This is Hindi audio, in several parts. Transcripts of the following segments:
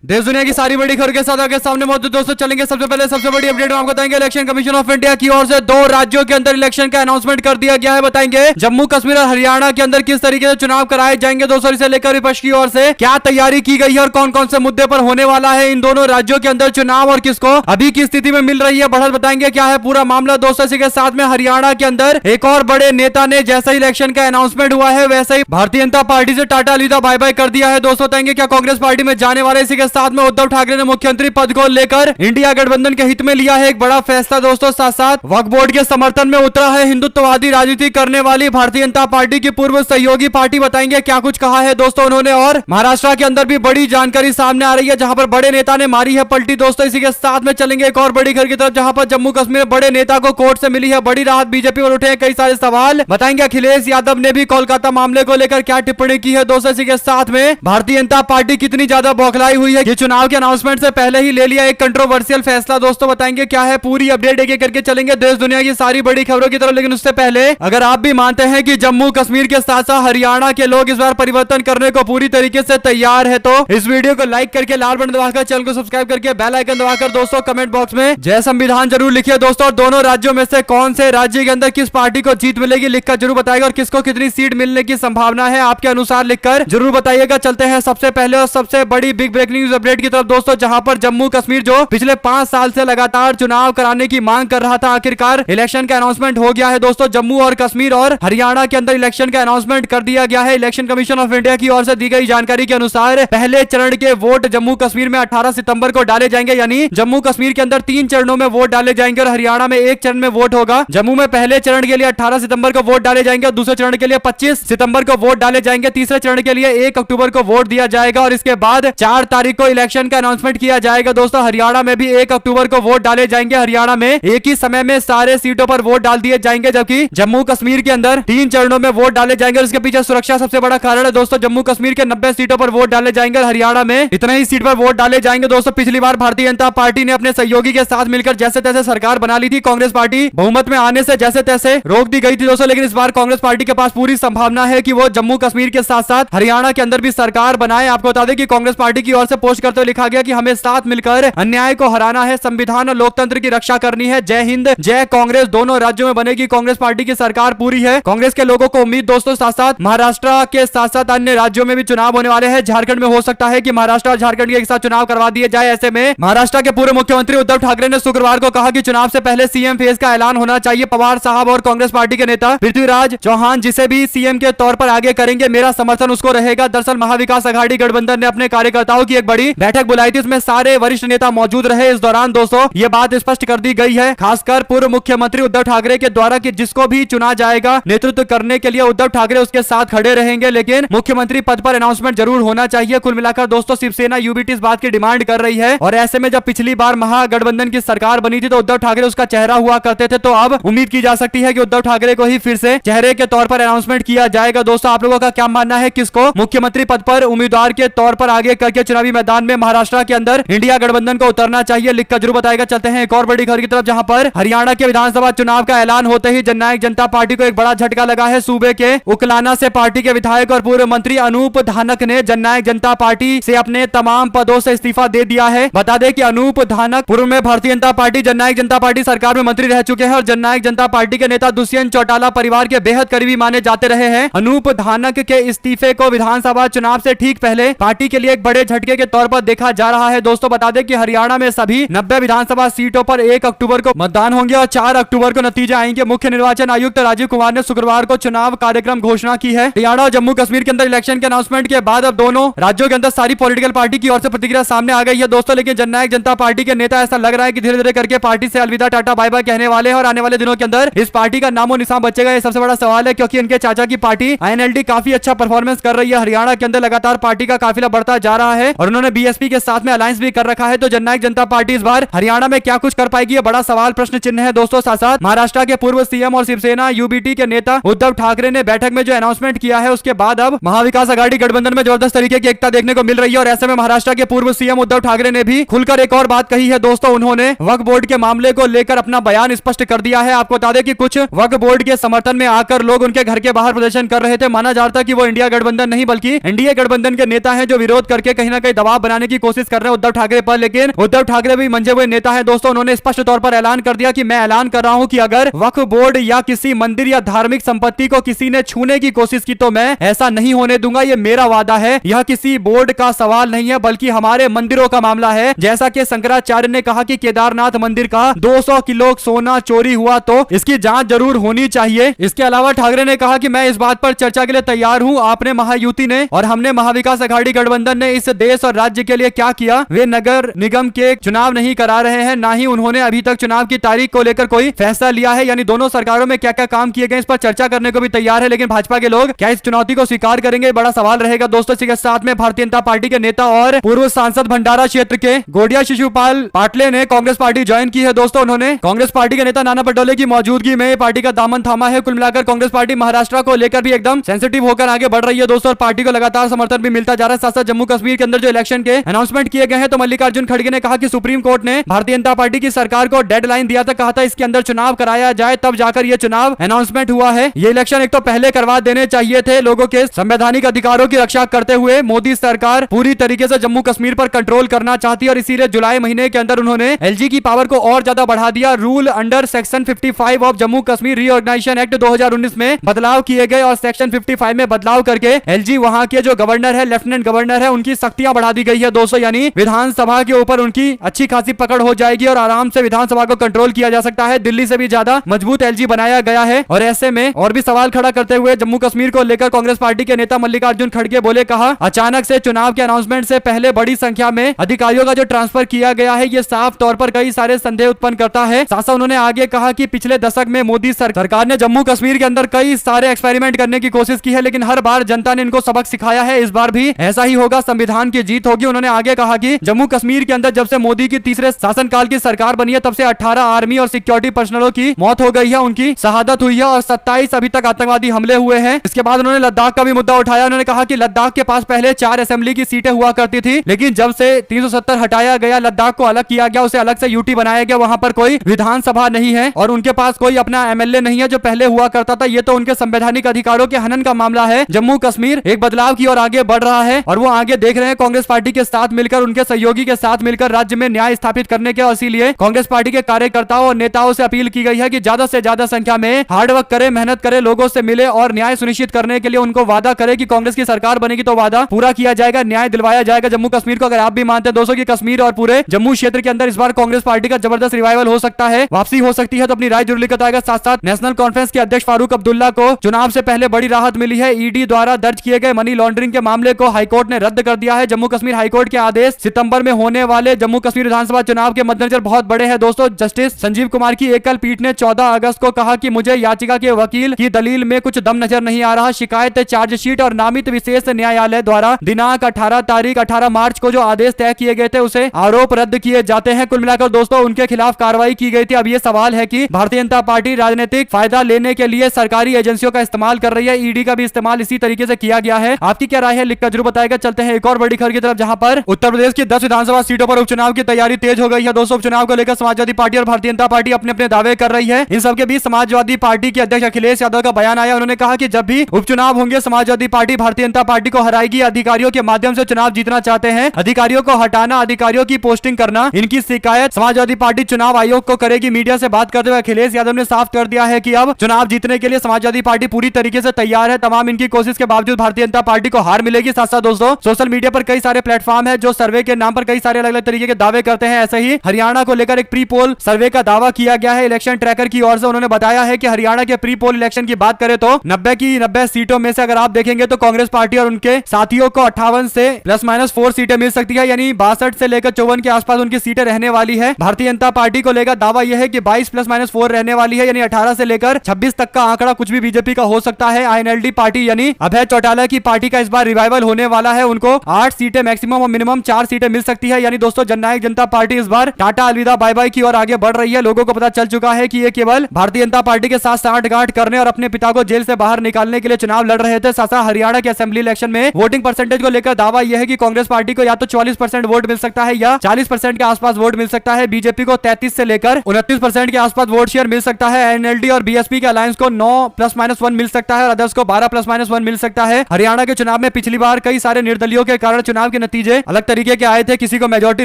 देश दुनिया की सारी बड़ी खबर के साथ आगे सामने मौजूद दोस्तों चलेंगे। सबसे पहले सबसे बड़ी अपडेट में आपको बताएंगे, इलेक्शन कमीशन ऑफ इंडिया की ओर से 2 राज्यों के अंदर इलेक्शन का अनाउंसमेंट कर दिया गया है। बताएंगे जम्मू कश्मीर और हरियाणा के अंदर किस तरीके से चुनाव कराए जाएंगे दोस्तों, इसे लेकर विपक्ष की ओर से क्या तैयारी की गई है और कौन कौन से मुद्दे पर होने वाला है इन दोनों राज्यों के अंदर चुनाव और किसको अभी की स्थिति में मिल रही है बढ़त। बताएंगे क्या है पूरा मामला दोस्तों। इसी के साथ में हरियाणा के अंदर एक और बड़े नेता ने जैसा इलेक्शन का अनाउंसमेंट हुआ है वैसे ही भारतीय जनता पार्टी से टाटा अलविदा बाय बाय कर दिया है दोस्तों। बताएंगे क्या कांग्रेस पार्टी में जाने वाले। इसी के साथ में उद्धव ठाकरे ने मुख्यमंत्री पद को लेकर इंडिया गठबंधन के हित में लिया है एक बड़ा फैसला दोस्तों। साथ साथ वक्फ बोर्ड के समर्थन में उतरा है हिंदुत्ववादी राजनीति करने वाली भारतीय जनता पार्टी की पूर्व सहयोगी पार्टी। बताएंगे क्या कुछ कहा है दोस्तों उन्होंने। और महाराष्ट्र के अंदर भी बड़ी जानकारी सामने आ रही है जहां पर बड़े नेता ने मारी है पलटी दोस्तों। इसी के साथ में चलेंगे एक और बड़ी खबर की तरफ जहां पर जम्मू कश्मीर बड़े नेता को कोर्ट से मिली है बड़ी राहत। बीजेपी पर उठे हैं कई सारे सवाल। बताएंगे अखिलेश यादव ने भी कोलकाता मामले को लेकर क्या टिप्पणी की है दोस्तों। इसी के साथ में भारतीय जनता पार्टी कितनी ज्यादा बौखलाई हुई है कि चुनाव के अनाउंसमेंट से पहले ही ले लिया एक कंट्रोवर्शियल फैसला दोस्तों। बताएंगे क्या है पूरी अपडेट एक एक करके चलेंगे देश दुनिया की सारी बड़ी खबरों की तरफ। लेकिन उससे पहले अगर आप भी मानते हैं कि जम्मू कश्मीर के साथ साथ हरियाणा के लोग इस बार परिवर्तन करने को पूरी तरीके से तैयार है तो इस वीडियो को लाइक करके लाल बटन दबाकर चैनल को सब्सक्राइब करके बेल आइकन दबाकर दोस्तों कमेंट बॉक्स में जय संविधान जरूर लिखिए दोस्तों। और दोनों राज्यों में से कौन से राज्य के अंदर किस पार्टी को जीत मिलेगी लिखकर जरूर बताएगा और किसको कितनी सीट मिलने की संभावना है आपके अनुसार लिखकर जरूर बताइएगा। चलते हैं सबसे पहले और सबसे बड़ी बिग ब्रेकिंग न्यूज अपडेट की तरफ दोस्तों जहां पर जम्मू कश्मीर जो पिछले 5 साल से लगातार चुनाव कराने की मांग कर रहा था आखिरकार इलेक्शन का अनाउंसमेंट हो गया है दोस्तों। जम्मू और कश्मीर और हरियाणा के अंदर इलेक्शन का अनाउंसमेंट कर दिया गया है। इलेक्शन कमीशन ऑफ इंडिया की ओर से दी गई जानकारी के अनुसार पहले चरण के वोट जम्मू कश्मीर में 18 सितंबर को डाले जाएंगे, यानी जम्मू कश्मीर के अंदर 3 चरणों में वोट डाले जाएंगे और हरियाणा में 1 चरण में वोट होगा। जम्मू में पहले चरण के लिए 18 सितंबर को वोट डाले जाएंगे, दूसरे चरण के लिए 25 सितंबर को वोट डाले जाएंगे, तीसरे चरण के लिए 1 अक्टूबर को वोट दिया जाएगा और इसके बाद 4 तारीख को इलेक्शन का अनाउंसमेंट किया जाएगा दोस्तों। हरियाणा में भी 1 अक्टूबर को वोट डाले जाएंगे। हरियाणा में एक ही समय में सारे सीटों पर वोट डाल दिए जाएंगे, जबकि जम्मू कश्मीर के अंदर 3 चरणों में वोट डाले जाएंगे। और इसके पीछे सुरक्षा सबसे बड़ा कारण है दोस्तों। जम्मू कश्मीर के 90 सीटों पर वोट डाले जाएंगे और हरियाणा में इतने ही सीट पर वोट डाले जाएंगे दोस्तों। पिछली बार भारतीय जनता पार्टी ने अपने सहयोगी के साथ मिलकर जैसे तैसे सरकार बना ली थी। कांग्रेस पार्टी बहुमत में आने से जैसे तैसे रोक दी गई थी दोस्तों, लेकिन इस बार कांग्रेस पार्टी के पास पूरी संभावना है कि वो जम्मू कश्मीर के साथ साथ हरियाणा के अंदर भी सरकार बनाए। आपको बता दें कि कांग्रेस पार्टी की ओर से पोस्ट करते हुए लिखा गया कि हमें साथ मिलकर अन्याय को हराना है, संविधान और लोकतंत्र की रक्षा करनी है। जय हिंद जय कांग्रेस। दोनों राज्यों में बनेगी कांग्रेस पार्टी की सरकार पूरी है। कांग्रेस के लोगों को उम्मीद दोस्तों साथ साथ महाराष्ट्र के साथ साथ अन्य राज्यों में भी चुनाव होने वाले हैं। झारखंड में हो सकता है कि महाराष्ट्र और झारखंड के एक साथ चुनाव करवा दिए जाए। ऐसे में महाराष्ट्र के पूर्व मुख्यमंत्री उद्धव ठाकरे ने शुक्रवार को कहा कि चुनाव से पहले सीएम फेज का ऐलान होना चाहिए। पवार साहब और कांग्रेस पार्टी के नेता पृथ्वीराज चौहान जिसे भी सीएम के तौर पर आगे करेंगे मेरा समर्थन उसको रहेगा। दरअसल महाविकास अघाड़ी गठबंधन ने अपने कार्यकर्ताओं की एक बड़ी बैठक बुलाई थी, इसमें सारे वरिष्ठ नेता मौजूद रहे। इस दौरान दोस्तों ये बात स्पष्ट कर दी गई है खासकर पूर्व मुख्यमंत्री उद्धव ठाकरे के द्वारा कि जिसको भी चुना जाएगा नेतृत्व करने के लिए उद्धव ठाकरे उसके साथ खड़े रहेंगे, लेकिन मुख्यमंत्री पद पर अनाउंसमेंट जरूर होना चाहिए। कुल मिलाकर दोस्तों शिवसेना यूबीटी इस बात की डिमांड कर रही है। और ऐसे में जब पिछली बार महागठबंधन की सरकार बनी थी तो उद्धव ठाकरे उसका चेहरा हुआ करते थे, तो अब उम्मीद की जा सकती है कि उद्धव ठाकरे को ही फिर से चेहरे के तौर पर अनाउंसमेंट किया जाएगा। दोस्तों आप लोगों का क्या मानना है, किसको मुख्यमंत्री पद पर उम्मीदवार के तौर पर आगे करके चुनावी मैदान में महाराष्ट्र के अंदर इंडिया गठबंधन को उतरना चाहिए, लिखकर जरूर बताएगा। चलते हैं एक और बड़ी खबर की तरफ जहां पर हरियाणा के विधानसभा चुनाव का ऐलान होते ही जननायक जनता पार्टी को एक बड़ा झटका लगा है। सूबे के उकलाना से पार्टी के विधायक और पूर्व मंत्री अनूप धानक ने जननायक जनता पार्टी से अपने तमाम पदों से इस्तीफा दे दिया है। बता दें कि अनूप धानक पूर्व में भारतीय जनता पार्टी जननायक जनता पार्टी सरकार में मंत्री रह चुके हैं और जननायक जनता पार्टी के नेता दुष्यंत चौटाला परिवार के बेहद करीबी माने जाते रहे हैं। अनूप धानक के इस्तीफे को विधानसभा चुनाव से ठीक पहले पार्टी के लिए एक बड़े झटके के तौर पर देखा जा रहा है। दोस्तों बता दें कि हरियाणा में सभी 90 विधानसभा सीटों पर 1 अक्टूबर को मतदान होंगे और 4 अक्टूबर को नतीजे आएंगे। मुख्य निर्वाचन आयुक्त राजीव कुमार ने शुक्रवार को चुनाव कार्यक्रम घोषणा की है। हरियाणा और जम्मू कश्मीर के अंदर इलेक्शन के अनाउंसमेंट के बाद अब दोनों राज्यों के अंदर सारी पॉलिटिकल पार्टी की ओर से प्रतिक्रिया सामने आ गई है दोस्तों, लेकिन जननायक जनता पार्टी के नेता ऐसा लग रहा है कि धीरे धीरे करके पार्टी से अलविदा टाटा बाय बाय कहने वाले हैं और आने वाले दिनों के अंदर इस पार्टी का नामो निशान बचेगा। ये सबसे बड़ा सवाल है क्योंकि इनके चाचा की पार्टी आईएनएलडी काफी अच्छा परफॉर्मेंस कर रही है। हरियाणा के अंदर लगातार पार्टी का काफिला बढ़ता जा रहा है और उन्होंने बीएसपी के साथ में अलायंस भी कर रखा है। तो जननायक जनता पार्टी इस बार हरियाणा में क्या कुछ कर पाएगी, ये बड़ा सवाल प्रश्न चिन्ह है दोस्तों। साथ साथ महाराष्ट्र के पूर्व सीएम और शिवसेना यूबीटी के नेता उद्धव ठाकरे ने बैठक में जो अनाउंसमेंट किया है उसके बाद अब महाविकास अघाड़ी गठबंधन में जबरदस्त तरीके की एकता देखने को मिल रही है। और ऐसे में महाराष्ट्र के पूर्व सीएम उद्धव ठाकरे ने भी खुलकर एक और बात कही है दोस्तों। उन्होंने वक्फ बोर्ड के मामले को लेकर अपना बयान स्पष्ट कर दिया है। आपको बता दें कि कुछ वक्फ बोर्ड के समर्थन में आकर लोग उनके घर के बाहर प्रदर्शन कर रहे थे। माना जा रहा था कि वो इंडिया गठबंधन नहीं बल्कि एनडीए गठबंधन के नेता हैं जो विरोध करके कहीं ना कहीं दबाव दबाव बनाने की कोशिश कर रहे हैं उद्धव ठाकरे पर, लेकिन उद्धव ठाकरे भी मंजे हुए नेता है दोस्तों। उन्होंने स्पष्ट तौर पर ऐलान कर दिया कि मैं ऐलान कर रहा हूं कि अगर वक्फ बोर्ड या किसी मंदिर या धार्मिक संपत्ति को किसी ने छूने की कोशिश की तो मैं ऐसा नहीं होने दूंगा। ये मेरा वादा है, यह किसी बोर्ड का सवाल नहीं है बल्कि हमारे मंदिरों का मामला है। जैसा कि शंकराचार्य ने कहा कि केदारनाथ मंदिर का 200 किलो सोना चोरी हुआ तो इसकी जांच जरूर होनी चाहिए। इसके अलावा ठाकरे ने कहा कि मैं इस बात पर चर्चा के लिए तैयार हूं। आपने महायुति ने और हमने महाविकास अघाड़ी गठबंधन ने इस देश और राज्य के लिए क्या किया? वे नगर निगम के चुनाव नहीं करा रहे हैं, ना ही उन्होंने अभी तक चुनाव की तारीख को लेकर कोई फैसला लिया है। यानी दोनों सरकारों में क्या क्या काम किए गए इस पर चर्चा करने को भी तैयार है, लेकिन भाजपा के लोग क्या इस चुनौती को स्वीकार करेंगे? बड़ा सवाल रहेगा दोस्तों। इसके साथ में भारतीय जनता पार्टी के नेता और पूर्व सांसद भंडारा क्षेत्र के गोडिया शिशुपाल पाटले ने कांग्रेस पार्टी ज्वाइन की है दोस्तों। उन्होंने कांग्रेस पार्टी के नेता नाना पटोले की मौजूदगी में पार्टी का दामन थामा है। कुल मिलाकर कांग्रेस पार्टी महाराष्ट्र को लेकर भी एकदम सेंसिटिव होकर आगे बढ़ रही है दोस्तों, और पार्टी को लगातार समर्थन भी मिलता जा रहा है। साथ साथ जम्मू कश्मीर के अंदर जो इलेक्शन के अनाउंसमेंट किए गए हैं तो मल्लिकार्जुन खड़गे ने कहा कि सुप्रीम कोर्ट ने भारतीय जनता पार्टी की सरकार को डेडलाइन दिया था, कहा था इसके अंदर चुनाव कराया जाए, तब जाकर यह चुनाव अनाउंसमेंट हुआ है। ये इलेक्शन एक तो पहले करवा देने चाहिए थे। लोगों के संवैधानिक अधिकारों की रक्षा करते हुए मोदी सरकार पूरी तरीके से जम्मू कश्मीर पर कंट्रोल करना चाहती है और इसीलिए जुलाई महीने के अंदर उन्होंने एलजी की पावर को और ज्यादा बढ़ा दिया। Rule under section 55 of Jammu Kashmir reorganisation act 2019 में बदलाव किए गए और सेक्शन 55 में बदलाव करके एलजी वहां के जो गवर्नर है, लेफ्टिनेंट गवर्नर है, उनकी सख्तियां बढ़ा दी गई है दोस्तों। यानी विधानसभा के ऊपर उनकी अच्छी खासी पकड़ हो जाएगी और आराम से विधानसभा को कंट्रोल किया जा सकता है। दिल्ली से भी ज्यादा मजबूत एलजी बनाया गया है। और ऐसे में और भी सवाल खड़ा करते हुए जम्मू कश्मीर को लेकर कांग्रेस पार्टी के नेता मल्लिकार्जुन खड़गे बोले, कहा अचानक से चुनाव के अनाउंसमेंट से पहले बड़ी संख्या में अधिकारियों का जो ट्रांसफर किया गया है ये साफ तौर पर कई सारे संदेह उत्पन्न करता है। साथ साथ उन्होंने आगे कहा कि पिछले दशक में मोदी सरकार ने जम्मू कश्मीर के अंदर कई सारे एक्सपेरिमेंट करने की कोशिश की है, लेकिन हर बार जनता ने इनको सबक सिखाया है। इस बार भी ऐसा ही होगा, संविधान की जीत होगी। उन्होंने आगे कहा कि जम्मू कश्मीर के अंदर जब से मोदी की तीसरे शासनकाल की सरकार बनी है तब से 18 आर्मी और सिक्योरिटी पर्सनलों की मौत हो गई है, उनकी शहादत हुई है और 27 अभी तक आतंकवादी हमले हुए हैं। इसके बाद उन्होंने लद्दाख का भी मुद्दा उठाया। उन्होंने कहा कि लद्दाख के पास पहले 4 असेंबली की सीटें हुआ करती थी, लेकिन जब से 370 हटाया गया, लद्दाख को अलग किया गया, उसे अलग से यूटी बनाया गया, वहां पर कोई विधानसभा नहीं है और उनके पास कोई अपना एमएलए नहीं है जो पहले हुआ करता था। ये तो उनके संवैधानिक अधिकारों के हनन का मामला है। जम्मू कश्मीर एक बदलाव की ओर आगे बढ़ रहा है और वो आगे देख रहे हैं कांग्रेस पार्टी के साथ मिलकर, उनके सहयोगी के साथ मिलकर राज्य में न्याय स्थापित करने के। और इसीलिए कांग्रेस पार्टी के कार्यकर्ताओं और नेताओं से अपील की गई है कि ज्यादा से ज्यादा संख्या में हार्डवर्क करे, मेहनत करे, लोगों से मिले और न्याय सुनिश्चित करने के लिए उनको वादा करे कि कांग्रेस की सरकार बनेगी तो वादा पूरा किया जाएगा, न्याय दिलवाया जाएगा जम्मू कश्मीर को। अगर आप भी मानते हैं दोस्तों कि कश्मीर और पूरे जम्मू क्षेत्र के अंदर इस बार कांग्रेस पार्टी का जबरदस्त रिवाइवल हो सकता है, वापसी हो सकती है, तो अपनी राय जरूर लिखकर आएगा। साथ साथ नेशनल कॉन्फ्रेंस के अध्यक्ष फारूक अब्दुल्ला को चुनाव से पहले बड़ी राहत मिली है। ईडी द्वारा दर्ज किए गए मनी लॉन्ड्रिंग के मामले को हाईकोर्ट ने रद्द कर दिया है। जम्मू कश्मीर हाईकोर्ट के आदेश सितंबर में होने वाले जम्मू कश्मीर विधानसभा चुनाव के मद्देनजर बहुत बड़े हैं दोस्तों। जस्टिस संजीव कुमार की एकल पीठ ने 14 अगस्त को कहा कि मुझे याचिका के वकील की दलील में कुछ दम नजर नहीं आ रहा। शिकायत चार्जशीट और नामित विशेष न्यायालय द्वारा दिनांक 18 मार्च को जो आदेश तय किए गए थे उसे आरोप रद्द किए जाते हैं। कुल मिलाकर दोस्तों उनके खिलाफ कार्रवाई की गई थी। अब ये सवाल है कि भारतीय जनता पार्टी राजनीतिक फायदा लेने के लिए सरकारी एजेंसियों का इस्तेमाल कर रही है। ईडी का भी इस्तेमाल इसी तरीके से किया गया है। आपकी क्या राय है लिखकर जरूर बताएगा। चलते हैं एक और बड़ी खबर की तरफ, जहां पर उत्तर प्रदेश की 10 विधानसभा सीटों पर उपचुनाव की तैयारी तेज हो गई है दोस्तों। उपचुनाव को लेकर समाजवादी पार्टी और भारतीय जनता पार्टी अपने अपने दावे कर रही है। इन सबके बीच समाजवादी पार्टी के अध्यक्ष अखिलेश यादव का बयान आया। उन्होंने कहा कि जब भी उपचुनाव होंगे समाजवादी पार्टी भारतीय जनता पार्टी को हराएगी। अधिकारियों के माध्यम से चुनाव जीतना चाहते हैं, अधिकारियों को हटाना, अधिकारियों की पोस्टिंग करना, इनकी शिकायत समाजवादी पार्टी चुनाव आयोग को करेगी। मीडिया से बात करते हुए अखिलेश यादव ने साफ कर दिया है कि अब चुनाव जीतने के लिए समाजवादी पार्टी पूरी तरीके से तैयार है। तमाम इनकी कोशिश के बावजूद भारतीय जनता पार्टी को हार मिलेगी। साथ साथ दोस्तों सोशल मीडिया पर कई सारे प्लेटफॉर्म है जो सर्वे के नाम पर कई सारे अलग अलग तरीके के दावे करते हैं। ऐसे ही हरियाणा को लेकर एक प्री पोल सर्वे का दावा किया गया है इलेक्शन ट्रैकर की ओर से। उन्होंने बताया है कि हरियाणा के प्री पोल इलेक्शन की बात करें तो 90 की 90 सीटों में से अगर आप देखेंगे तो कांग्रेस पार्टी और उनके साथियों को 58 से +- 4 सीटें मिल सकती है, यानी 62 से लेकर 54 के आसपास उनकी सीटें रहने वाली है। भारतीय जनता पार्टी को लेकर दावा यह है कि 22 +- 4 रहने वाली है, यानी 18 से लेकर 26 तक का आंकड़ा कुछ भी बीजेपी का हो सकता है। आईएनएलडी पार्टी यानी अभय चौटाला की पार्टी का इस बार रिवाइवल होने वाला है। उनको 8 सीटें मैक्सिमम और मिनिमम 4 सीटें मिल सकती है। यानी दोस्तों जननायक जनता पार्टी इस बार टाटा अलविदा बाय बाय की ओर आगे बढ़ रही है। लोगों को पता चल चुका है कि ये केवल भारतीय जनता पार्टी के साथ सांठगांठ करने और अपने पिता को जेल से बाहर निकालने के लिए चुनाव लड़ रहे थे। साथ हरियाणा के असेंबली इलेक्शन में वोटिंग परसेंटेज को लेकर दावा यह है कि कांग्रेस पार्टी को या तो 44% वोट मिल सकता है या 40% के आसपास वोट मिल सकता है। बीजेपी को 33 से लेकर 29% के आसपास वोट शेयर मिल सकता है। एनएलडी और बीएसपी के अलायंस को 9 +- 1 मिल सकता है और अदर्स को 12 +- 1 मिल सकता है। हरियाणा के चुनाव में पिछली बार कई सारे निर्दलियों के कारण चुनाव के नतीजे अलग तरीके के आए थे, किसी को मेजोरिटी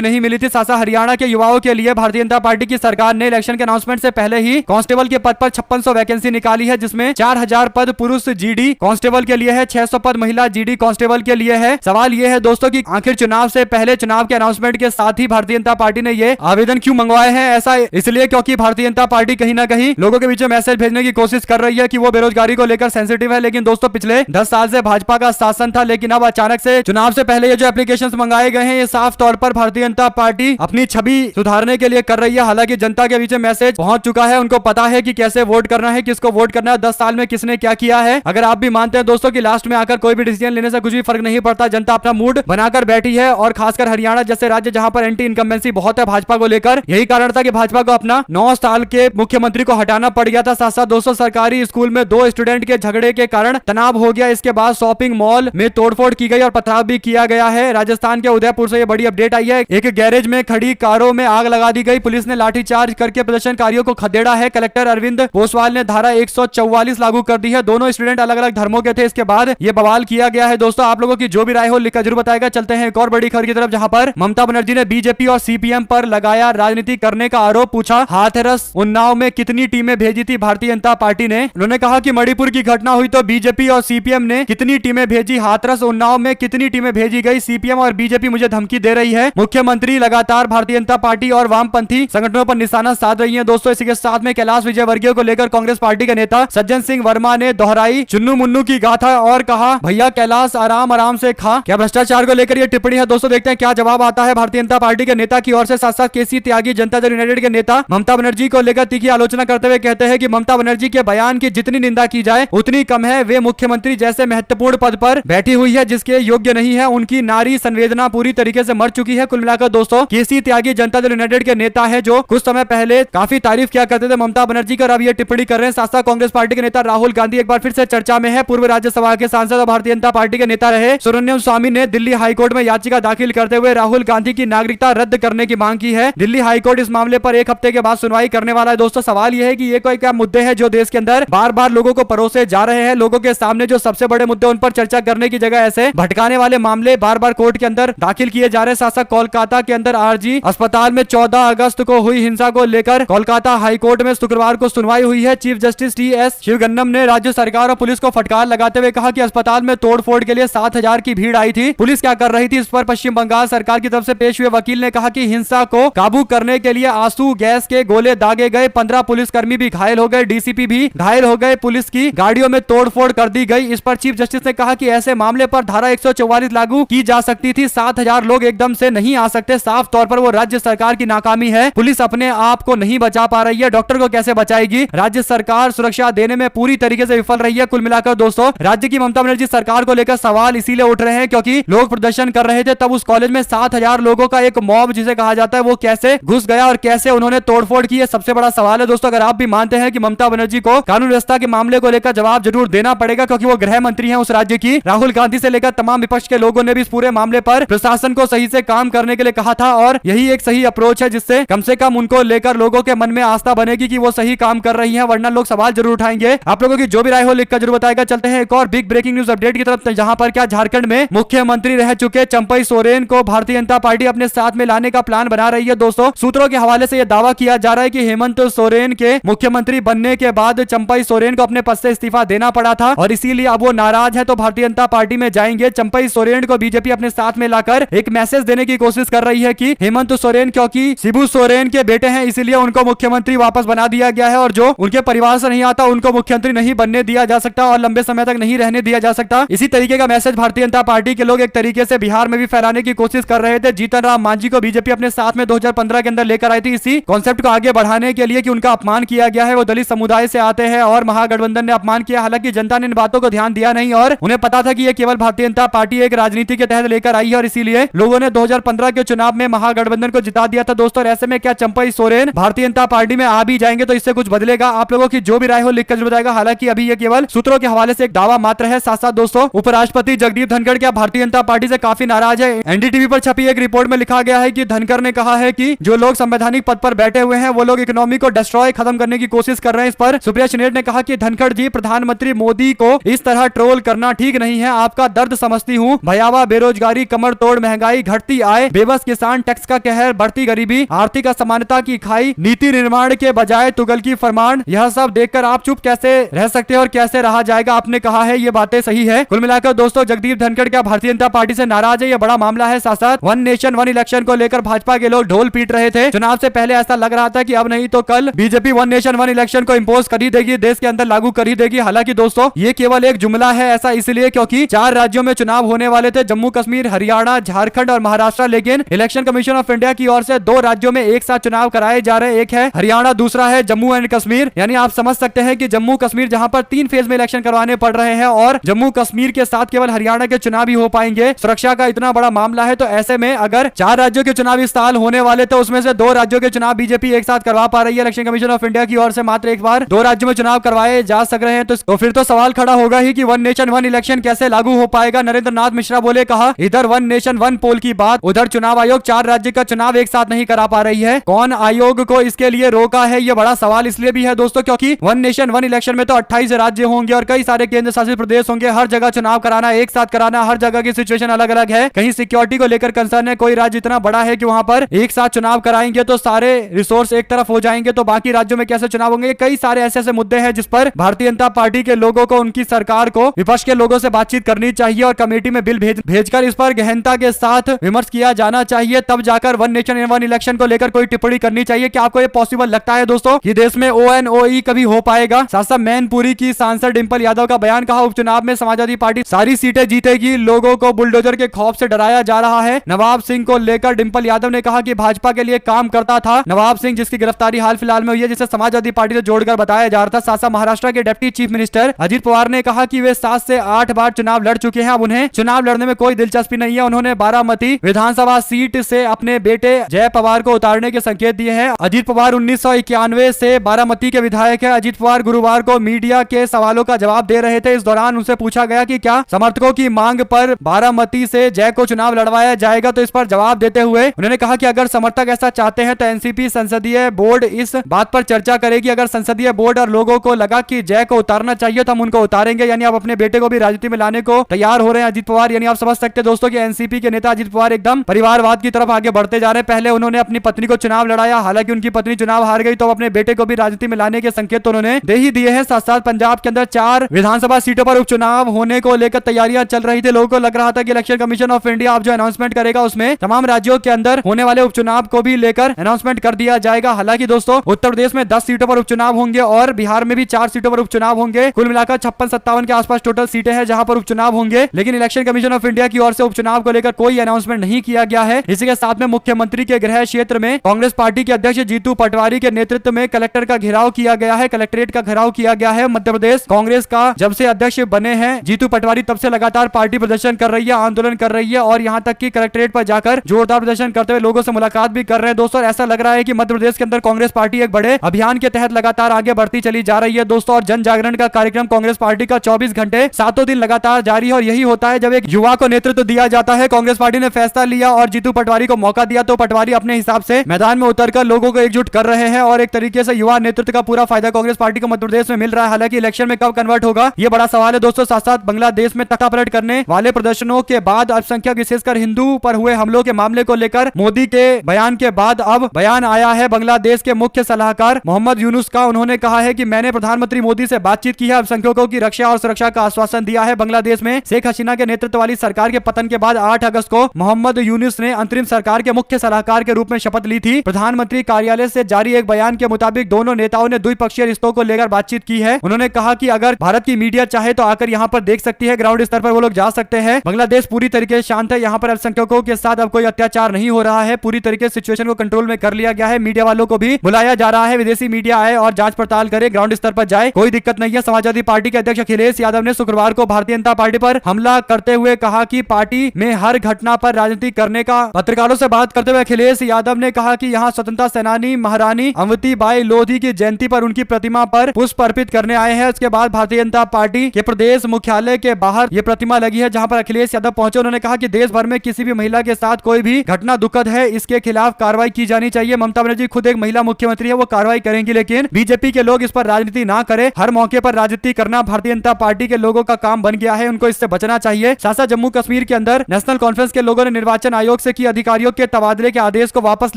नहीं मिली थी। साथ हरियाणा के युवाओं के लिए भारतीय जनता पार्टी की सरकार ने इलेक्शन के अनाउंसमेंट से पहले ही कांस्टेबल के पद पर 5600 वैकेंसी निकाली है, जिसमें 4000 पद पुरुष जीडी कांस्टेबल के लिए है, 600 पद महिला जीडी कांस्टेबल के लिए है। सवाल यह है दोस्तों कि आखिर चुनाव से पहले चुनाव के अनाउंसमेंट के साथ ही भारतीय जनता पार्टी ने ये आवेदन क्यों मंगवाए हैं? ऐसा इसलिए क्योंकि भारतीय जनता पार्टी कहीं ना कहीं लोगों के बीच में मैसेज भेजने की कोशिश कर रही है कि वो बेरोजगारी को लेकर सेंसिटिव है। लेकिन दोस्तों पिछले 10 साल से भाजपा का शासन था, लेकिन अब अचानक से चुनाव से पहले ये जो एप्लीकेशंस मंगाए गए हैं, ये साफ तौर पर भारतीय जनता पार्टी अपनी छवि सुधारने के लिए कर रही है। हालांकि जनता के बीच में मैसेज पहुंच चुका है, उनको पता है कि कैसे वोट करना है, किसको वोट करना है, 10 साल में किसने क्या किया है। अगर आप भी मानते हैं दोस्तों कि लास्ट में आकर कोई भी डिसीजन लेने से कुछ भी फर्क नहीं पड़ता, जनता अपना मूड बनाकर बैठी है, और खासकर हरियाणा जैसे राज्य जहां पर एंटी इनकम्बेंसी बहुत है भाजपा को लेकर, यही कारण था कि भाजपा को अपना 9 साल के मुख्यमंत्री को हटाना पड़ गया था। साथ साथ दोस्तों सरकारी स्कूल में 2 स्टूडेंट के झगड़े के कारण तनाव हो गया, इसके बाद शॉपिंग मॉल में तोड़फोड़ की गई और पथराव भी किया गया है। राजस्थान के उदयपुर से ये बड़ी अपडेट आई है, एक गैरेज में खड़ी कारों में आग लगा दी गई, पुलिस ने लाठीचार्ज करके प्रदर्शनकारियों को खदेड़ा है। कलेक्टर अरविंद पोसवाल ने धारा 144 लागू कर दी है, दोनों स्टूडेंट अलग अलग धर्मों के थे। इसके बाद ये बवाल किया गया है। दोस्तों आप लोगों की जो भी राय हो लिखकर जरूर बताएगा। चलते हैं एक और बड़ी खबर की तरफ, जहां पर ममता बनर्जी ने बीजेपी और सीपीएम पर लगाया राजनीति करने का आरोप, पूछा हाथरस उन्नाव में कितनी टीमें भेजी थी भारतीय जनता पार्टी ने। उन्होंने कहा कि मणिपुर की घटना हुई तो बीजेपी और सीपीएम ने कितनी टीमें भेजी, हाथरस उन्नाव में कितनी टीमें भेजी गई, सीपीएम और बीजेपी मुझे धमकी दे रही है। मुख्यमंत्री लगातार भारतीय जनता पार्टी और वामपंथी संगठनों पर निशाना साध रही है। दोस्तों इसी के साथ में कैलाश विजयवर्गीय को लेकर कांग्रेस पार्टी के नेता सज्जन सिंह वर्मा ने दोहराई चुन्नू मुन्नू की गाथा और कहा भैया कैलाश आराम आराम से खा। क्या भ्रष्टाचार को लेकर यह टिप्पणी है? दोस्तों देखते हैं क्या जवाब आता है भारतीय जनता पार्टी के नेता की ओर से। साथ साथ केसी त्यागी जनता दल यूनाइटेड के नेता ममता बनर्जी को लेकर तीखी आलोचना करते हुए कहते हैं कि ममता बनर्जी के बयान की जितनी निंदा की जाए उतनी कम है। वे मुख्यमंत्री जैसे महत्वपूर्ण पद पर बैठी हुई है जिसके योग्य नहीं है, उनकी नारी संवेदना पूरी तरीके से मर चुकी है। कुल मिलाकर दोस्तों केसी त्यागी जनता दल यूनाइटेड के नेता है जो कुछ समय पहले काफी तारीफ किया करते थे ममता बनर्जी का, अब ये टिप्पणी कर रहे हैं। साथ साथ कांग्रेस पार्टी के नेता राहुल गांधी एक बार फिर से चर्चा में है। पूर्व राज्यसभा के सांसद और भारतीय जनता पार्टी के नेता रहे सुब्रमण्यम स्वामी ने दिल्ली हाईकोर्ट में याचिका दाखिल करते हुए राहुल गांधी की नागरिकता रद्द करने की मांग की है। दिल्ली हाईकोर्ट इस मामले पर 1 हफ्ते के बाद सुनवाई करने वाला है। दोस्तों सवाल यह है कि ये कोई क्या मुद्दे हैं जो देश के अंदर बार बार लोगों को परोसे जा रहे हैं। लोगों के सामने जो सबसे बड़े मुद्दे उन पर चर्चा करने की जगह ऐसे भटकाने वाले मामले बार बार कोर्ट के अंदर दाखिल किए जा रहे हैं। साथ साथ कोलकाता के अंदर आरजी अस्पताल में 14 अगस्त को हुई हिंसा को लेकर कोलकाता हाईकोर्ट में शुक्रवार को सुनवाई हुई है। Chief justice T.S.. शिवगन्नम ने राज्य सरकार और पुलिस को फटकार लगाते हुए कहा कि अस्पताल में तोड़फोड़ के लिए 7000 की भीड़ आई थी, पुलिस क्या कर रही थी? इस पर पश्चिम बंगाल सरकार की तरफ से पेश हुए वकील ने कहा कि हिंसा को काबू करने के लिए आंसू गैस के गोले दागे गए, 15 पुलिसकर्मी भी घायल हो गए, डीसीपी भी घायल हो गए, पुलिस की गाड़ियों में तोड़फोड़ कर दी गई। इस पर चीफ जस्टिस ने कहा कि ऐसे मामले पर धारा 144 लागू की जा सकती थी, 7000 लोग एकदम से नहीं आ सकते। साफ तौर पर वो राज्य सरकार की नाकामी है, पुलिस अपने आप को नहीं बचा पा रही है, डॉक्टर को कैसे बचाएगी? राज्य सरकार सुरक्षा देने में पूरी तरीके से विफल रही है। कुल मिलाकर दोस्तों राज्य की ममता बनर्जी सरकार को लेकर सवाल इसीलिए उठ रहे हैं क्योंकि लोग प्रदर्शन कर रहे थे, तब उस कॉलेज में 7000 लोगों का एक मॉब जिसे कहा जाता है वो कैसे घुस गया और कैसे उन्होंने तोड़फोड़ की, सबसे बड़ा सवाल है। दोस्तों अगर आप भी मानते हैं कि ममता बनर्जी को कानून व्यवस्था के मामले को लेकर जवाब जरूर देना पड़ेगा क्योंकि वो गृह मंत्री है उस राज्य की, राहुल गांधी से लेकर तमाम विपक्ष के लोगों ने भी इस पूरे मामले पर प्रशासन को सही से काम करने के लिए कहा था और यही एक सही अप्रोच है जिससे कम से कम उनको लेकर लोगों के मन में आस्था बनेगी कि वो सही काम कर रही है, वरना लोग सवाल जरूर उठाएंगे। आप लोगों की जो भी राय हो लिखकर जरूर बताएगा। चलते हैं एक और बिग ब्रेकिंग न्यूज अपडेट की तरफ, जहां पर क्या झारखंड में मुख्यमंत्री रह चुके चंपई सोरेन को भारतीय जनता पार्टी अपने साथ में लाने का प्लान बना रही है। दोस्तों सूत्रों के हवाले से यह दावा किया जा रहा है कि हेमंत सोरेन के मुख्यमंत्री बनने के बाद चंपई सोरेन को अपने पद से इस्तीफा देना पड़ा था और इसीलिए अब वो नाराज है तो भारतीय जनता पार्टी में जाएंगे। चंपई सोरेन को बीजेपी अपने साथ में लाकर एक मैसेज देने की कोशिश कर रही है कि हेमंत सोरेन क्योंकि शिबू सोरेन के बेटे हैं इसलिए उनको मुख्यमंत्री वापस बना दिया गया है और जो उनके परिवार से नहीं आता उनको मुख्यमंत्री नहीं बनने दिया जा सकता और लंबे समय तक नहीं रहने दिया जा सकता। इसी तरीके का मैसेज भारतीय जनता पार्टी के लोग एक तरीके से बिहार में भी फैलाने की कोशिश कर रहे थे। जीतन राम मांझी को बीजेपी अपने साथ में 2015 के अंदर लेकर आई थी इसी कॉन्सेप्ट को आगे बढ़ाने के लिए कि उनका अपमान किया गया है, वो दलित समुदाय से आते हैं और महागठबंधन ने अपमान किया। हालांकि जनता ने इन बातों को ध्यान दिया नहीं और उन्हें पता था कि ये केवल भारतीय जनता पार्टी एक राजनीति के तहत लेकर आई है और इसीलिए लोगों ने 2015 के चुनाव में महागठबंधन को जिता दिया था। दोस्तों ऐसे में क्या चंपई सोरेन भारतीय जनता पार्टी में आ भी जाएंगे तो इससे कुछ बदलेगा? आप लोगों की जो भी राय हो लिखकर जरूर बताएगा। हालांकि अभी ये केवल सूत्रों के हवाले से एक दावा मात्र है। साथ साथ दोस्तों उपराष्ट्रपति जगदीप धनखड़ क्या भारतीय जनता पार्टी से काफी नाराज है। एनडीटीवी पर छपी एक रिपोर्ट में लिखा गया है कि धनखड़ ने कहा है कि जो लोग संवैधानिक पद पर बैठे हुए हैं वो लोग इकोनॉमी को डिस्ट्रॉय खत्म करने की कोशिश कर रहे हैं। इस पर सुप्रिया शिनेट ने कहा कि धनखड़ जी प्रधानमंत्री मोदी को इस तरह ट्रोल करना ठीक नहीं है, आपका दर्द समझती हूँ, भयावह बेरोजगारी बेरोजगारी, कमर तोड़ महंगाई, घटती आय, बेबस किसान, टैक्स का कहर, बढ़ती गरीबी, आर्थिक असमानता की खाई, नीति निर्माण के बजाय तुगल की फरमान, यह सब देखकर आप चुप कैसे रह सकते हैं और कैसे रहा जाएगा? आपने कहा है ये बातें सही है। कुल मिलाकर दोस्तों जगदीप धनखड़ क्या भारतीय जनता पार्टी से नाराज है? ये बड़ा मामला है। साथ साथ वन नेशन वन इलेक्शन को लेकर भाजपा के लोग ढोल पीट रहे थे। चुनाव से पहले ऐसा लग रहा था कि अब नहीं तो कल BJP one nation one election को इंपोज कर ही देगी, देश के अंदर लागू कर ही देगी। हालांकि दोस्तों ये केवल एक जुमला है, ऐसा इसलिए क्योंकि 4 राज्यों में चुनाव होने वाले थे, जम्मू कश्मीर, हरियाणा, झारखंड और महाराष्ट्र। लेकिन इलेक्शन कमीशन ऑफ इंडिया की ओर से 2 राज्यों में एक साथ चुनाव कराए जा रहे। एक है हरियाणा, दूसरा है जम्मू एंड कश्मीर। यानी आप समझ सकते हैं कि जम्मू कश्मीर जहां पर 3 फेज में इलेक्शन करवाने पड़ रहे हैं और जम्मू कश्मीर के साथ केवल हरियाणा के चुनाव ही हो पाएंगे। सुरक्षा का इतना बड़ा मामला है, तो ऐसे में अगर 4 राज्यों के चुनाव इस साल होने वाले तो उसमें से 2 राज्यों के चुनाव बीजेपी एक साथ करवा पा रही है। इलेक्शन कमीशन ऑफ इंडिया की ओर से मात्र एक बार 2 राज्यों में चुनाव करवाए जा सक रहे हैं, तो फिर तो सवाल खड़ा होगा ही कि वन नेशन वन इलेक्शन कैसे लागू हो पाएगा? नरेंद्र नाथ मिश्रा बोले, कहा इधर वन नेशन वन पोल की बात, उधर चुनाव आयोग 4 राज्य का चुनाव एक साथ नहीं करा पा रही है। कौन आयोग को इसके लिए रोका है? ये बड़ा सवाल इसलिए भी है दोस्तों क्योंकि वन नेशन वन इलेक्शन में तो 28 राज्य होंगे और कई सारे केंद्र शासित प्रदेश होंगे। हर जगह चुनाव कराना, एक साथ कराना, हर जगह की सिचुएशन अलग अलग है। कहीं सिक्योरिटी को लेकर कंसर्न है, कोई राज्य इतना बड़ा है कि वहां पर एक साथ चुनाव कराएंगे तो सारे रिसोर्स एक तरफ हो जाएंगे, तो बाकी राज्यों में कैसे चुनाव होंगे? कई सारे ऐसे ऐसे मुद्दे हैं जिस पर भारतीय जनता पार्टी के लोगों को, उनकी सरकार को, विपक्ष के लोगों से बातचीत करनी चाहिए और कमेटी में बिल भेजकर इस पर गहनता के साथ विमर्श किया जाना चाहिए। तब जाकर वन नेशन वन इलेक्शन को लेकर कोई टिप्पणी करनी चाहिए। क्या आपको ये पॉसिबल लगता है दोस्तों कि देश में ONOE कभी हो पाएगा? साथ मैनपुरी की सांसद डिंपल यादव का बयान, कहा उपचुनाव में समाजवादी पार्टी सारी सीटें जीतेगी, लोगों को बुलडोजर के खौफ से डराया जा रहा है। नवाब सिंह को लेकर डिंपल यादव ने कहा कि भाजपा के लिए काम करता था। नवाब सिंह जिसकी गिरफ्तारी हाल फिलहाल में हुई है, जिसे समाजवादी पार्टी से जोड़कर बताया जा रहा था। साथ महाराष्ट्र के deputy chief minister Ajit Pawar ने कहा कि वे 7 से 8 बार चुनाव लड़ चुके हैं, अब उन्हें चुनाव लड़ने में कोई दिलचस्पी नहीं है। उन्होंने बारामती विधानसभा सीट से अपने बेटे जय पवार को उतारने के संकेत दिए हैं। अजित पवार 1991 से बारामती के विधायक है। अजित पवार गुरुवार को मीडिया के सवालों का जवाब दे रहे थे। इस दौरान उनसे पूछा गया कि क्या समर्थकों की मांग पर बारामती से जय को चुनाव लड़वाया जाएगा, तो इस पर जवाब देते हुए उन्होंने कहा कि अगर समर्थक ऐसा चाहते हैं तो एनसीपी संसदीय बोर्ड इस बात पर चर्चा करेगी। अगर संसदीय बोर्ड और लोगों को लगा कि जय को उतारना चाहिए तो हम उनको उतारेंगे। यानी आप अपने बेटे को भी राजनीति में लाने को तैयार हो रहे हैं अजित पवार। यानी आप समझ सकते हैं दोस्तों कि एनसीपी के नेता अजित पवार एकदम परिवारवाद की तरफ आगे बढ़ते जा रहे हैं। पहले उन्होंने अपनी पत्नी को चुनाव लड़ाया, हालांकि उनकी पत्नी चुनाव हार गई, तो अपने बेटे को भी राजनीति में लाने के संकेत तो उन्होंने दे ही दिए हैं। साथ साथ पंजाब के अंदर 4 विधानसभा सीटों पर उपचुनाव होने को लेकर तैयारियां चल रही थी। लोगों को लग रहा था कि इलेक्शन कमीशन ऑफ इंडिया अब जो अनाउंसमेंट करेगा उसमें तमाम राज्यों के अंदर होने वाले उपचुनाव को भी लेकर अनाउंसमेंट कर दिया जाएगा। हालांकि दोस्तों उत्तर प्रदेश में 10 सीटों पर उपचुनाव होंगे और बिहार में भी 4 सीटों पर उपचुनाव होंगे। कुल मिलाकर 56-57 के आसपास टोटल सीटें हैं जहां पर उपचुनाव होंगे। लेकिन इलेक्शन कमीशन ऑफ इंडिया की ओर से उपचुनाव को लेकर कोई अनाउंसमेंट नहीं किया गया है। इसी के साथ में मुख्यमंत्री के गृह क्षेत्र में कांग्रेस पार्टी के अध्यक्ष जीतू पटवारी के नेतृत्व में कलेक्टर का घेराव किया गया है, कलेक्ट्रेट का घेराव किया गया है। मध्य प्रदेश कांग्रेस का जब से अध्यक्ष बने हैं जीतू पटवारी, तब से लगातार पार्टी प्रदर्शन कर रही है, आंदोलन कर रही है और यहां तक कि कलेक्ट्रेट पर जाकर जोरदार प्रदर्शन करते हुए लोगों से मुलाकात भी कर रहे हैं। दोस्तों ऐसा लग रहा है कि मध्य प्रदेश के अंदर कांग्रेस पार्टी एक बड़े अभियान के तहत लगातार आगे बढ़ती चली जा रही है दोस्तों। और जन जागरण का कार्यक्रम कांग्रेस पार्टी का 24 घंटे 7 दिन लगातार जारी है और यही होता है जब एक युवा को नेतृत्व दिया जाता है। कांग्रेस पार्टी ने फैसला लिया और जीतू पटवारी को मौका दिया, तो पटवारी अपने हिसाब से मैदान में उतरकर लोगों को एकजुट कर रहे हैं और एक तरीके से युवा नेतृत्व का पूरा फायदा कांग्रेस पार्टी को मध्य प्रदेश में मिल रहा है। हालांकि इलेक्शन में कब कन्वर्ट होगा ये बड़ा सवाल है दोस्तों। साथ साथ बांग्लादेश में तख्तापलट करने वाले प्रदर्शनों के बाद अल्पसंख्यक विशेषकर हिंदू पर हुए हमलों के मामले को लेकर मोदी के बयान के बाद अब बयान आया है बांग्लादेश के मुख्य सलाहकार मोहम्मद यूनुस का। उन्होंने कहा है कि मैंने प्रधानमंत्री मोदी से बातचीत की है, अल्पसंख्यकों की रक्षा और सुरक्षा का आश्वासन दिया है। बांग्लादेश में शेख हसीना के नेतृत्व वाली सरकार के पतन के बाद 8 अगस्त को मोहम्मद यूनुस ने अंतरिम सरकार के मुख्य सलाहकार के रूप में शपथ ली थी। प्रधानमंत्री कार्यालय से जारी एक बयान के मुताबिक दोनों नेताओं ने द्विपक्षीय रिश्तों को लेकर बातचीत की है। उन्होंने कहा कि अगर भारत की मीडिया चाहे तो आकर यहाँ पर देख सकती है, ग्राउंड स्तर पर वो लोग जा सकते हैं। बांग्लादेश पूरी तरीके से शांत है, यहाँ पर अल्पसंख्यकों के साथ अब कोई अत्याचार नहीं हो रहा है, पूरी तरीके से सिचुएशन को कंट्रोल में कर लिया गया है। मीडिया वालों को भी बुलाया जा रहा है, विदेशी मीडिया आए और जांच पड़ताल करे, ग्राउंड स्तर पर जाए, कोई दिक्कत नहीं है। समाजवादी पार्टी के अध्यक्ष अखिलेश यादव ने शुक्रवार को भारतीय जनता पार्टी पर हमला करते हुए कहा कि पार्टी में हर घटना पर राजनीति करने का। पत्रकारों से बात करते हुए अखिलेश यादव ने कहा कि यहाँ स्वतंत्रता सेनानी महारानी अवंती बाई लोधी की जयंती पर उनकी प्रतिमा पर पुष्प अर्पित करने आए हैं। उसके बाद भारतीय जनता पार्टी के प्रदेश मुख्यालय के बाहर ये प्रतिमा लगी है जहां पर अखिलेश यादव पहुंचे। उन्होंने कहा कि देश भर में किसी भी महिला के साथ कोई भी घटना दुखद है, इसके खिलाफ कार्रवाई की जानी चाहिए। ममता बनर्जी खुद एक महिला मुख्यमंत्री है, वो कार्रवाई करेंगी, लेकिन बीजेपी के लोग इस पर राजनीति ना करें। हर मौके पर राजनीति करना भारतीय जनता पार्टी के लोगों का काम बन गया है, उनको इससे बचना चाहिए। साथ जम्मू कश्मीर के अंदर नेशनल कॉन्फ्रेंस के लोगों ने निर्वाचन आयोग से की अधिकारियों के तबादले के आदेश को वापस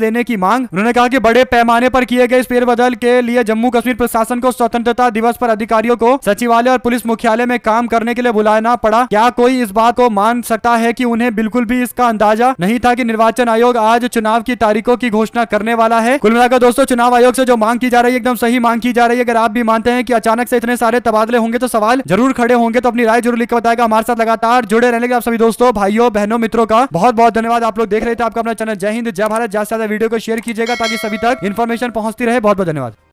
लेने की मांग। उन्होंने कहा कि बड़े पैमाने पर किए गए इस फेरबदल के लिए जम्मू कश्मीर प्रशासन को स्वतंत्रता दिवस पर अधिकारियों को सचिवालय और पुलिस मुख्यालय में काम करने के लिए बुलाना पड़ा। क्या कोई इस बात को मान सकता है कि उन्हें बिल्कुल भी इसका अंदाजा नहीं था कि निर्वाचन आयोग आज चुनाव की तारीखों की घोषणा करने वाला है। कुल मिलाकर दोस्तों चुनाव आयोग से जो मांग की जा रही है एकदम सही मांग की जा रही है। अगर आप भी मानते हैं कि अचानक से इतने सारे तबादले होंगे तो सवाल जरूर खड़े होंगे, तो अपनी राय जरूर लिख कर बताएगा। हमारे साथ लगातार जुड़े रहने के आप सभी दोस्तों, भाइयों, बहनों, मित्रों का बहुत बहुत धन्यवाद। आप लोग देख रहे थे आपका अपना चैनल जय हिंद जय भारत। ज्यादा से ज्यादा वीडियो को शेयर कीजिएगा ताकि सभी तक इन्फॉर्मेशन पहुंचती रहे। बहुत बहुत धन्यवाद।